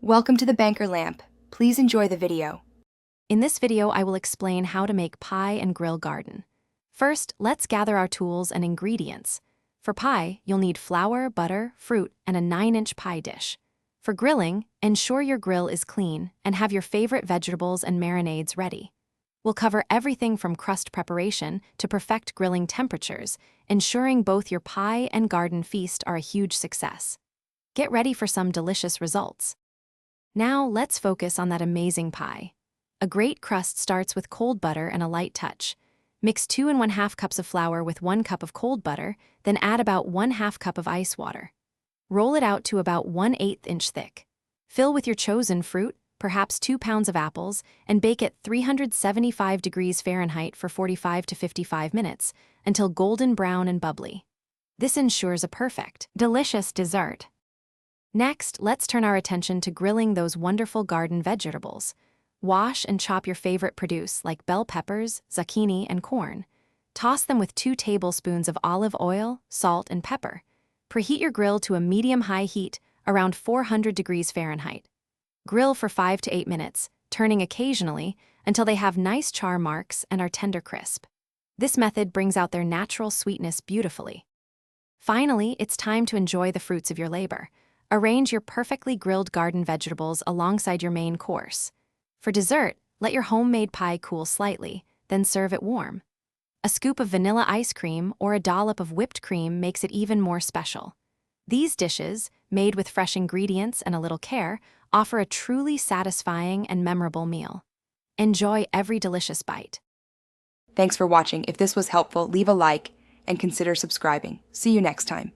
Welcome to the Banker Lamp. Please enjoy the video. In this video, I will explain how to make pie and grill garden. First, let's gather our tools and ingredients. For pie, you'll need flour, butter, fruit, and a 9-inch pie dish. For grilling, ensure your grill is clean and have your favorite vegetables and marinades ready. We'll cover everything from crust preparation to perfect grilling temperatures, ensuring both your pie and garden feast are a huge success. Get ready for some delicious results. Now, let's focus on that amazing pie. A great crust starts with cold butter and a light touch. Mix 2 1/2 cups of flour with 1 cup of cold butter, then add about 1/2 cup of ice water. Roll it out to about 1/8 inch thick. Fill with your chosen fruit, perhaps 2 pounds of apples, and bake at 375 degrees Fahrenheit for 45 to 55 minutes until golden brown and bubbly. This ensures a perfect, delicious dessert. Next, let's turn our attention to grilling those wonderful garden vegetables. Wash and chop your favorite produce like bell peppers, zucchini, and corn. Toss them with 2 tablespoons of olive oil, salt, and pepper. Preheat your grill to a medium-high heat, around 400 degrees Fahrenheit. Grill for 5 to 8 minutes, turning occasionally until they have nice char marks and are tender crisp. This method brings out their natural sweetness beautifully. Finally, it's time to enjoy the fruits of your labor. Arrange your perfectly grilled garden vegetables alongside your main course. For dessert, let your homemade pie cool slightly, then serve it warm. A scoop of vanilla ice cream or a dollop of whipped cream makes it even more special. These dishes, made with fresh ingredients and a little care, offer a truly satisfying and memorable meal. Enjoy every delicious bite. Thanks for watching. If this was helpful, leave a like and consider subscribing. See you next time.